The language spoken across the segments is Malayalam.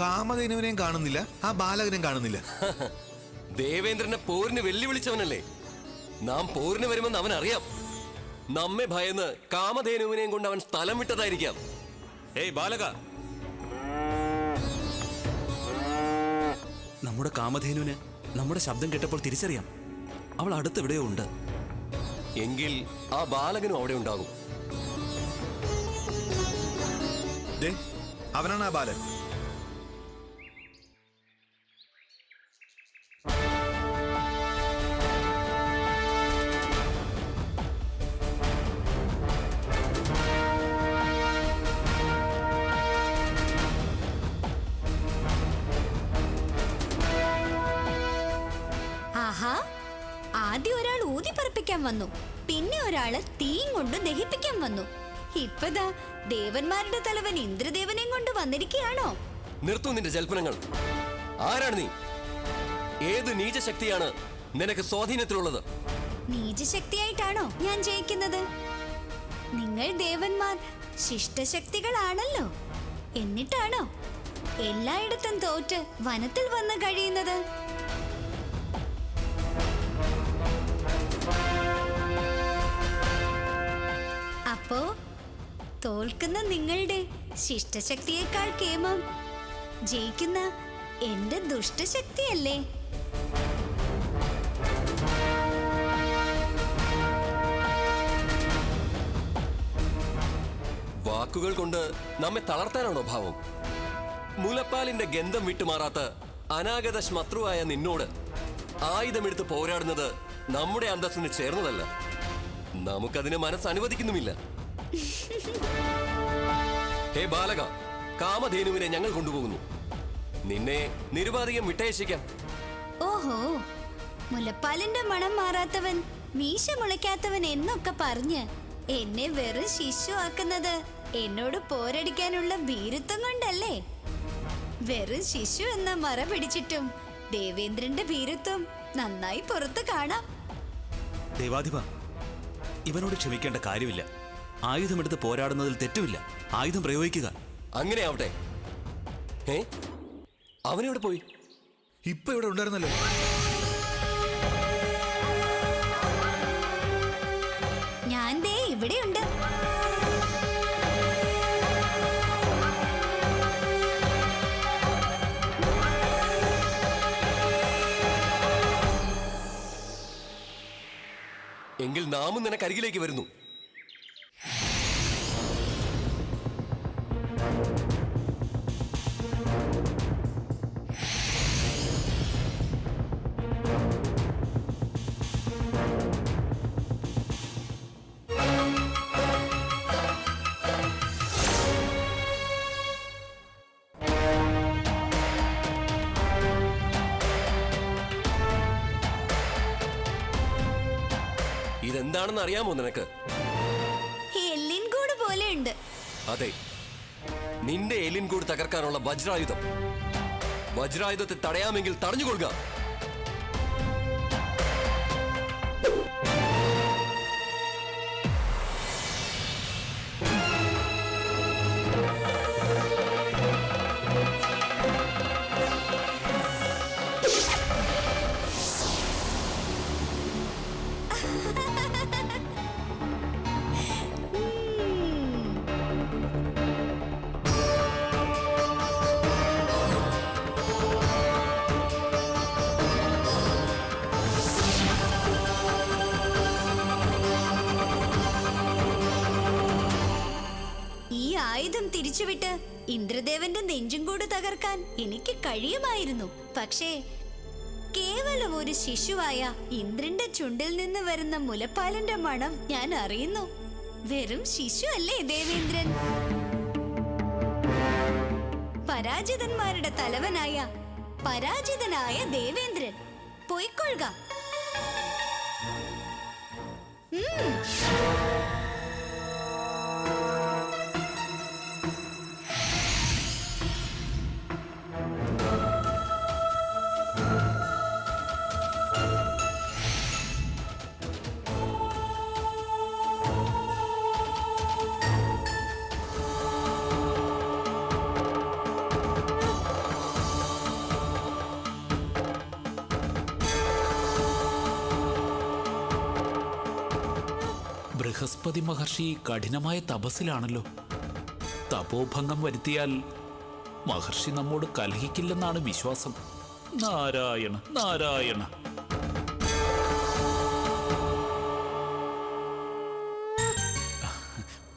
കാമധേനുവിനെയും കാണുന്നില്ല, ആ ബാലകനെയും കാണുന്നില്ല. ദേവേന്ദ്രനെ പോരിന് വെല്ലുവിളിച്ചവനല്ലേ. നാം പോരിന് വരുമെന്ന് അവൻ അറിയാം. നമ്മെ ഭയന്ന് കാമധേനുവിനെയും കൊണ്ട് അവൻ സ്ഥലം വിട്ടതായിരിക്കാം. ഏയ് ബാലക, നമ്മുടെ കാമധേനുവിന് നമ്മുടെ ശബ്ദം കേട്ടപ്പോൾ തിരിച്ചറിയാം. അവൾ അടുത്തെവിടെയോ ഉണ്ട്. എങ്കിൽ ആ ബാലകനും അവിടെ ഉണ്ടാകും. അവനാണ് ആ ബാലൻ. ആഹാ, ആദ്യം ഒരാൾ ഊതിപ്പറപ്പിക്കാൻ വന്നു, പിന്നെ ഒരാള് തീയും കൊണ്ട് ദഹിപ്പിക്കാൻ വന്നു. ഇപ്പതാ ദേവന്മാരുടെ തലവൻ ഇന്ദ്രദേവനെയും കൊണ്ട് വന്നിരിക്കുകയാണോ? നിർത്തൂ നിന്റെ ജൽപ്പനങ്ങൾ. ആരാണ് നീ? ഏത് നീചശക്തിയാണ് നിനക്ക് സ്വാധീനത്തിലുള്ളത്? നീചശക്തിയായിട്ടാണോ ഞാൻ ജയിക്കുന്നത്? നിങ്ങൾ ദേവന്മാർ ശിഷ്ടശക്തികളാണല്ലോ. എന്നിട്ടാണോ എല്ലായിടത്തും തോറ്റ് വനത്തിൽ വന്ന് കഴിയുന്നത്? അപ്പോ തോൽക്കുന്ന നിങ്ങളുടെ ശിഷ്ടശക്തിയേക്കാൾ കേമം ജയിക്കുന്ന എന്റെ ദുഷ്ടശക്തിയല്ലേ? വാക്കുകൾ കൊണ്ട് നമ്മെ തളർത്താനാണോ ഭാവം? മുലപ്പാലിന്റെ ഗന്ധം വിട്ടുമാറാത്ത അനാഗത ശത്രുവായ നിന്നോട് ആയുധമെടുത്ത് പോരാടുന്നത് നമ്മുടെ അന്തസ്സിന് ചേർന്നതല്ല. നമുക്കതിന് മനസ്സനുവദിക്കുന്നുമില്ല. ഹേ ബാലക, കാമധേനുവിനെ ഞങ്ങൾ കൊണ്ടുപോകുന്നു. നിന്നെ നിരുപാധികം വിട്ടയച്ചിക്കാം. ഓഹോ, മുലപ്പാലിന്റെ മണം മാറാത്തവൻ, മീശ മുളയ്ക്കാത്തവൻ എന്നൊക്കെ പറഞ്ഞ് എന്നെ വെറും ശിശു ആക്കുന്നത് എന്നോട് പോരടിക്കാനുള്ള ഭീരുത്വം കൊണ്ടല്ലേ? വെറും ശിശു എന്ന മറ പിടിച്ചിട്ടും ദേവേന്ദ്രന്റെ ഭീരുത്വം നന്നായി പുറത്ത് കാണാം. ദേവാധിപ, ഇവനോട് ക്ഷമിക്കേണ്ട കാര്യമില്ല. ആയുധമെടുത്ത് പോരാടുന്നതിൽ തെറ്റുമില്ല. ആയുധം പ്രയോഗിക്കുക. അങ്ങനെ ആവട്ടെ. അവനെവിടെ പോയി? ഇപ്പൊ ഇവിടെ ഉണ്ടായിരുന്നല്ലോ. ഞാൻ ദേ ഇവിടെയുണ്ട്. എങ്കിൽ നാമും നിനക്കരികിലേക്ക് വരുന്നു. ഇതെന്താണെന്ന് അറിയാമോ നിനക്ക്? എല്ലിൻ കൂട് പോലെയുണ്ട്. അതെ, നിന്റെ എല്ലിൻ കൂട് തകർക്കാനുള്ള വജ്രായുധം. വജ്രായുധത്തെ തടയാമെങ്കിൽ തടഞ്ഞുകൊള്ളുക. ആയുധം തിരിച്ചുവിട്ട് ഇന്ദ്രദേവന്റെ നെഞ്ചും കൂട് തകർക്കാൻ എനിക്ക് കഴിയുമായിരുന്നു. പക്ഷേ കേവലം ഒരു ശിശുവായ ഇന്ദ്രന്റെ ചുണ്ടിൽ നിന്ന് വരുന്ന മുലപ്പാലിന്റെ മണം ഞാൻ അറിയുന്നു. വെറും ശിശു അല്ലേ ദേവേന്ദ്രൻ? പരാജിതന്മാരുടെ തലവനായ പരാജിതനായ ദേവേന്ദ്രൻ, പോയിക്കൊള്ളുക. ബൃഹസ്പതി മഹർഷി കഠിനമായ തപസ്സിലാണല്ലോ. തപോഭംഗം വരുത്തിയാൽ മഹർഷി നമ്മോട് കലഹിക്കില്ലെന്നാണ് വിശ്വാസം. നാരായണ നാരായണ.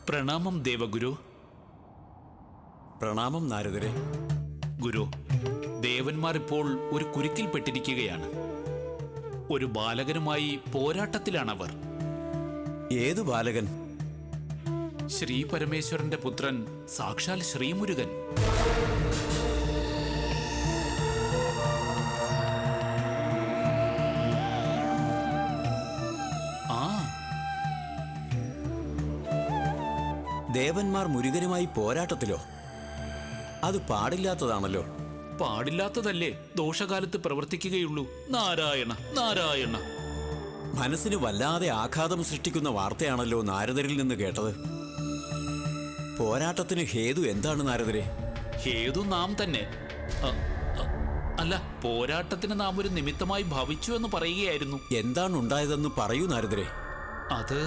പ്രണാമം ദേവഗുരു. പ്രണാമം നാരദരെ. ഗുരു, ദേവന്മാർ ഇപ്പോൾ ഒരു കുരുക്കിൽപ്പെട്ടിരിക്കുകയാണ്. ഒരു ബാലകനുമായി പോരാട്ടത്തിലാണവർ. ഏതു ബാലകൻ? ശ്രീ പരമേശ്വരന്റെ പുത്രൻ, സാക്ഷാൽ ശ്രീമുരുകൻ. ആ, ദേവന്മാർ മുരുകനുമായി പോരാട്ടത്തിലോ? അത് പാടില്ലാത്തതാണല്ലോ. പാടില്ലാത്തതല്ലേ ദോഷകാലത്ത് പ്രവർത്തിക്കുകയുള്ളൂ. നാരായണ നാരായണ. മനസ്സിന് വല്ലാതെ ആഘാതം സൃഷ്ടിക്കുന്ന വാർത്തയാണല്ലോ നാരദരിൽ നിന്ന് കേട്ടത്. പോരാട്ടത്തിന് ഹേതു എന്താണ് നാരദരെ? ഹേതു നാം തന്നെ. അല്ല, പോരാട്ടത്തിന് നാം ഒരു നിമിത്തമായി ഭവിച്ചു എന്ന് പറയുകയായിരുന്നു. എന്താണ് ഉണ്ടായതെന്ന് പറയൂ നാരദരെ. അത്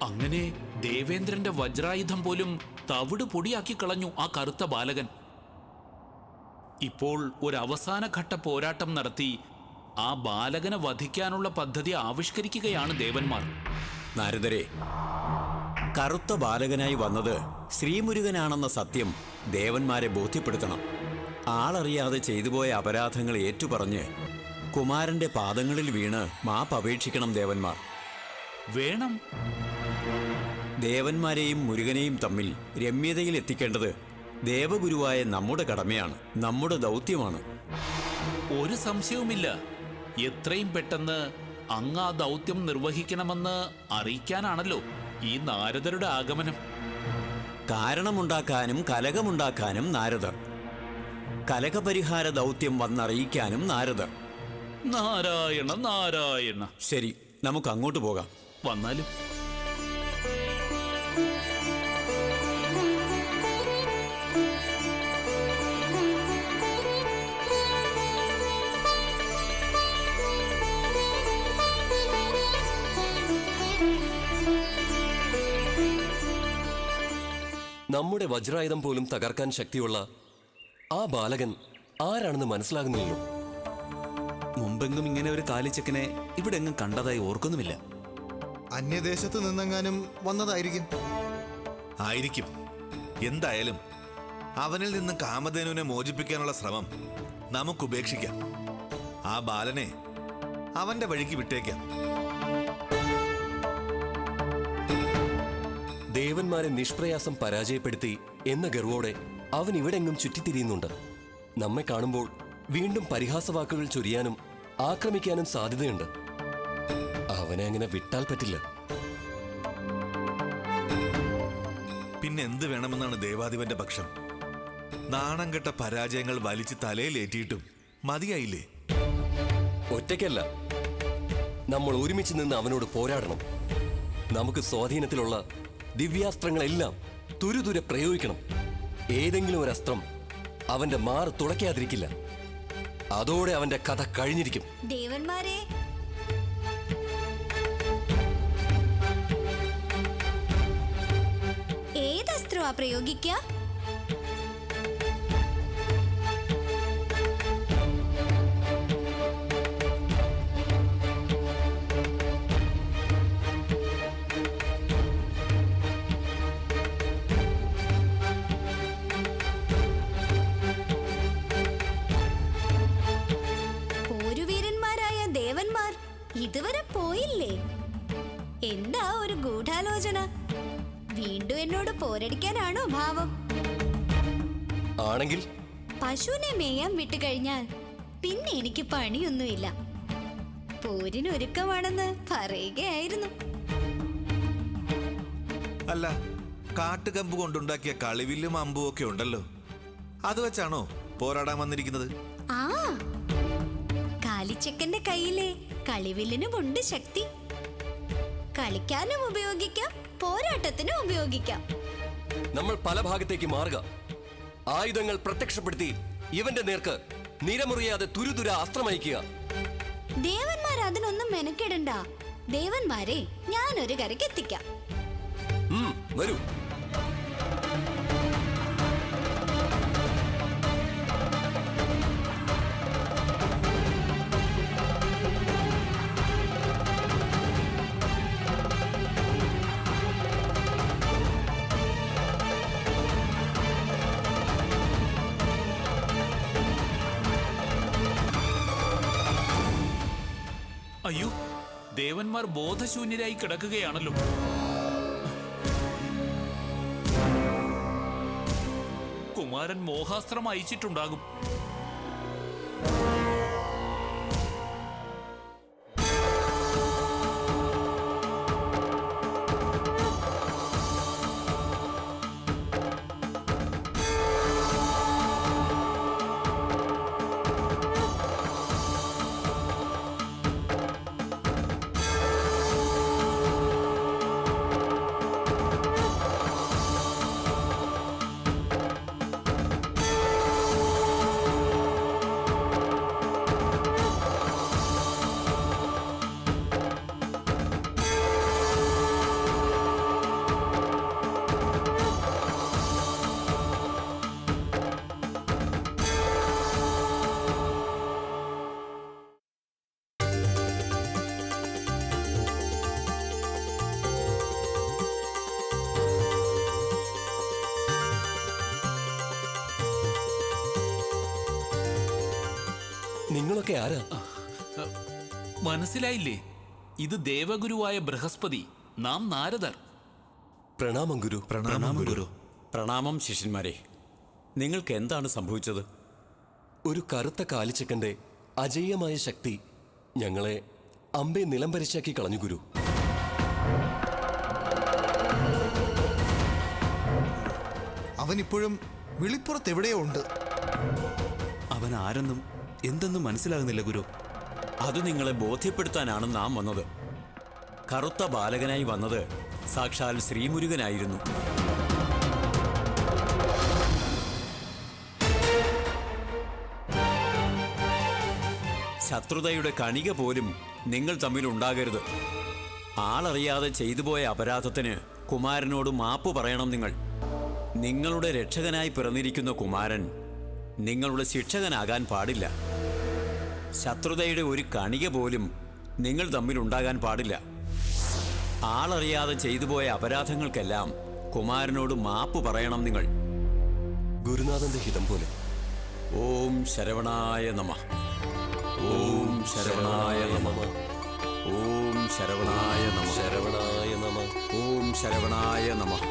അങ്ങനെ ദേവേന്ദ്രന്റെ വജ്രായുധം പോലും തവിട് പൊടിയാക്കി കളഞ്ഞു ആ കറുത്ത ബാലകൻ. ഇപ്പോൾ ഒരു അവസാനഘട്ട പോരാട്ടം നടത്തി ആ ബാലകനെ വധിക്കാനുള്ള പദ്ധതി ആവിഷ്കരിക്കുകയാണ് ദേവന്മാർ. നാരദരെ, കറുത്ത ബാലകനായി വന്നത് ശ്രീമുരുകനാണെന്ന സത്യം ദേവന്മാരെ ബോധ്യപ്പെടുത്തണം. ആളറിയാതെ ചെയ്തുപോയ അപരാധങ്ങൾ ഏറ്റുപറഞ്ഞ് കുമാരന്റെ പാദങ്ങളിൽ വീണ് മാപ്പപേക്ഷിക്കണം ദേവന്മാർ. വേണം. ദേവന്മാരെയും മുരുകനെയും തമ്മിൽ രമ്യതയിൽ എത്തിക്കേണ്ടത് ദേവഗുരുവായ നമ്മുടെ കടമയാണ്, നമ്മുടെ ദൗത്യമാണ്. ഒരു സംശയവുമില്ല. എത്രയും പെട്ടെന്ന് അങ്ങ് ആ ദൗത്യം നിർവഹിക്കണമെന്ന് അറിയിക്കാനാണല്ലോ ഈ നാരദരുടെ ആഗമനം. കാരണമുണ്ടാക്കാനും കലകമുണ്ടാക്കാനും നാരദർ, കലകപരിഹാര ദൗത്യം വന്നറിയിക്കാനും നാരദർ. നാരായണ നാരായണ. ശരി, നമുക്ക് അങ്ങോട്ട് പോകാം. വന്നാലും നമ്മുടെ വജ്രായുധം പോലും തകർക്കാൻ ശക്തിയുള്ള ആ ബാലകൻ ആരാണെന്ന് മനസ്സിലാകുന്നില്ലല്ലോ. മുമ്പെങ്ങും ഇങ്ങനെ ഒരു കാലിച്ചക്കനെ ഇവിടെ എങ്ങും കണ്ടതായി ഓർക്കുന്നുമില്ല. അന്യദേശത്ത് നിന്നെങ്ങാനും വന്നതായിരിക്കും. ആയിരിക്കും. എന്തായാലും അവനിൽ നിന്ന് കാമധേനുവിനെ മോചിപ്പിക്കാനുള്ള ശ്രമം നമുക്ക് ഉപേക്ഷിക്കാം. ആ ബാലനെ അവന്റെ വഴിക്ക് വിട്ടേക്കാം. ദേവന്മാരെ നിഷ്പ്രയാസം പരാജയപ്പെടുത്തി എന്ന ഗർവോടെ അവൻ ഇവിടെങ്ങും ചുറ്റിത്തിരിയുന്നുണ്ട്. നമ്മെ കാണുമ്പോൾ വീണ്ടും പരിഹാസവാക്കുകൾ ചൊരിയാനും ആക്രമിക്കാനും സാധ്യതയുണ്ട്. അവനെ അങ്ങനെ വിട്ടാൽ പറ്റില്ല. പിന്നെ എന്ത് വേണമെന്നാണ് ദേവാധിപന്റെ പക്ഷം? നാണം കെട്ട പരാജയങ്ങൾ വലിച്ച് തലയിലേറ്റിയിട്ടും മതിയായില്ലേ? ഒറ്റയ്ക്കല്ല, നമ്മൾ ഒരുമിച്ച് നിന്ന് അവനോട് പോരാടണം. നമുക്ക് സ്വാധീനത്തിലുള്ള ദിവ്യാസ്ത്രങ്ങളെല്ലാം തുരുതുരെ പ്രയോഗിക്കണം. ഏതെങ്കിലും ഒരു അസ്ത്രം അവന്റെ മാറ് തുളയ്ക്കാതിരിക്കില്ല. അതോടെ അവന്റെ കഥ കഴിഞ്ഞിരിക്കും. ദേവന്മാരെ, ഏതസ്ത്രമാ പ്രയോഗിക്കുക? ഇതുവരെ പോയില്ലേ? എന്താ ഒരു ഗൂഢാലോചന? വീണ്ടും എന്നോട് പോരടിക്കാനാണോ ഭാവം? ആണെങ്കിൽ പശുവിനെ മേയാൻ വിട്ടുകഴിഞ്ഞാൽ പിന്നെ എനിക്ക് പണിയൊന്നുമില്ല. പോരിനൊരുക്കമാണെന്ന് പറയുകയായിരുന്നു. അല്ല, കാട്ടുകമ്പ് കൊണ്ടുണ്ടാക്കിയ കളിവില്ലും അമ്പും ഒക്കെ ഉണ്ടല്ലോ, അത് വെച്ചാണോ പോരാടാൻ വന്നിരിക്കുന്നത്? ആ, കാലിച്ചക്കന്റെ കയ്യിലെ കളിവില്ലിനുമുണ്ട് ശക്തി. കളിക്കാനും ഉപയോഗിക്കാം, പോരാട്ടത്തിനും ഉപയോഗിക്കാം. നമ്മൾ പല ഭാഗത്തേക്ക് മാറുക, ആയുധങ്ങൾ പ്രത്യക്ഷപ്പെടുത്തി ഇവന്റെ നേർക്ക് നിരമുറിയാതെ തുരുതുര അസ്ത്രമയക്കുക. ദേവന്മാർ അതിനൊന്നും മെനക്കെടണ്ട. ദേവന്മാരെ ഞാനൊരു കരയ്ക്ക് എത്തിക്കാം. വരൂ. അയ്യോ, ദേവന്മാർ ബോധശൂന്യരായി കിടക്കുകയാണല്ലോ. കുമാരൻ മോഹാസ്ത്രം അയച്ചിട്ടുണ്ടാകും. നിങ്ങളൊക്കെ ആരാ? മനസ്സിലായില്ലേ? ഇത് ദേവഗുരുവായ ബൃഹസ്പതി, നാം നാരദർ. പ്രണാമം ഗുരു. പ്രണാമം ഗുരു. പ്രണാമം ശിഷ്യന്മാരെ. നിങ്ങൾക്ക് എന്താണ് സംഭവിച്ചത്? ഒരു കറുത്ത കാലിച്ചക്കന്റെ അജയ്യമായ ശക്തി ഞങ്ങളെ അമ്പെ നിലംപരിശാക്കി കളഞ്ഞു ഗുരു. അവനിപ്പോഴും വിളിപ്പുറത്ത് എവിടെയോ ഉണ്ട്. അവൻ ആരെന്നും എന്തെന്നും മനസ്സിലാകുന്നില്ല ഗുരു. അത് നിങ്ങളെ ബോധ്യപ്പെടുത്താനാണ് നാം വന്നത്. കറുത്ത ബാലകനായി വന്നത് സാക്ഷാൽ ശ്രീമുരുകനായിരുന്നു. ശത്രുതയുടെ കണിക പോലും നിങ്ങൾ തമ്മിൽ ഉണ്ടാകരുത്. ആളറിയാതെ ചെയ്തുപോയ അപരാധത്തിന് കുമാരനോട് മാപ്പ് പറയണം നിങ്ങൾ. നിങ്ങളുടെ രക്ഷകനായി പിറന്നിരിക്കുന്ന കുമാരൻ നിങ്ങളുടെ ശിക്ഷകനാകാൻ പാടില്ല. ശത്രുതയുടെ ഒരു കണിക പോലും നിങ്ങൾ തമ്മിൽ ഉണ്ടാകാൻ പാടില്ല. ആളറിയാതെ ചെയ്തുപോയ അപരാധങ്ങൾക്കെല്ലാം കുമാരനോട് മാപ്പ് പറയണം നിങ്ങൾ. ഗുരുനാഥന്റെ ഹിതം പോലെ. ഓം ശരവണായ നമഃ. ഓം ശരവണായ നമഃ. ഓം ശരവണായ നമഃ. ശരവണായ നമഃ. ഓം ശരവണായ നമഃ.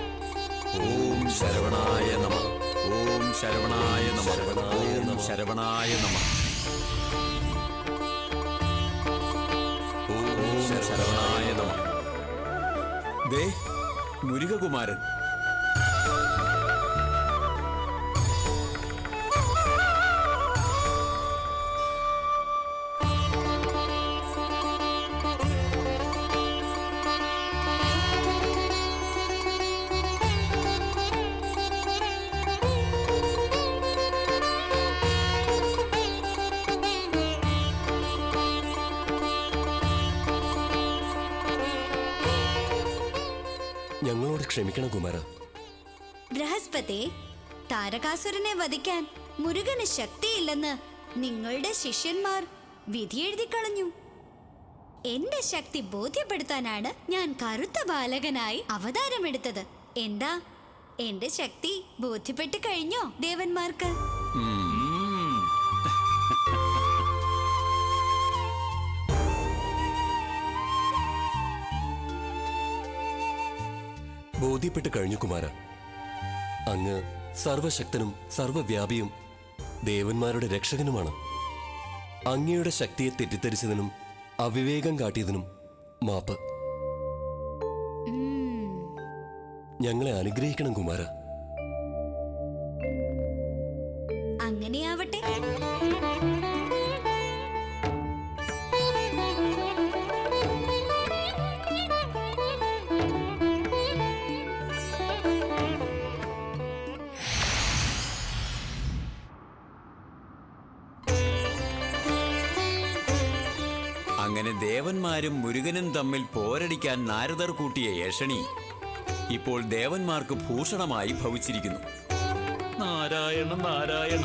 ഓം ശരവണായ നമഃ. ഓം ശരവണായ നമഃ. ഓം ശരവണായ നമഃ. ഓം ശരവണായ നമഃ. ദേ മുരുകകുമാരൻ. ഞങ്ങളോട് ക്ഷമിക്കണം കുമാര. ബൃഹസ്പതി, താരകാസുരനെ വധിക്കാൻ മുരുകന് ശക്തിയില്ലെന്ന് നിങ്ങളുടെ ശിഷ്യന്മാർ വിധിയെഴുതി കളഞ്ഞു. എന്റെ ശക്തി ബോധ്യപ്പെടുത്താനാണ് ഞാൻ കറുത്ത ബാലകനായി അവതാരമെടുത്തത്. എന്താ, എന്റെ ശക്തി ബോധ്യപ്പെട്ട് കഴിഞ്ഞോ ദേവന്മാർക്ക്? ബോധ്യപ്പെട്ട് കഴിഞ്ഞു കുമാര. അങ്ങ് സർവശക്തനും സർവവ്യാപിയും ദേവന്മാരുടെ രക്ഷകനുമാണ്. അങ്ങയുടെ ശക്തിയെ തെറ്റിദ്ധരിച്ചതിനും അവിവേകം കാട്ടിയതിനും മാപ്പ്. ഞങ്ങളെ അനുഗ്രഹിക്കണം കുമാര. അങ്ങനെയാവട്ടെ. അങ്ങനെ ദേവന്മാരും മുരുകനും തമ്മിൽ പോരടിക്കാൻ നാരദർ കൂട്ടിയ ഏഷണി ഇപ്പോൾ ദേവന്മാർക്ക് ഭൂഷണമായി ഭവിച്ചിരിക്കുന്നു. നാരായണ നാരായണ.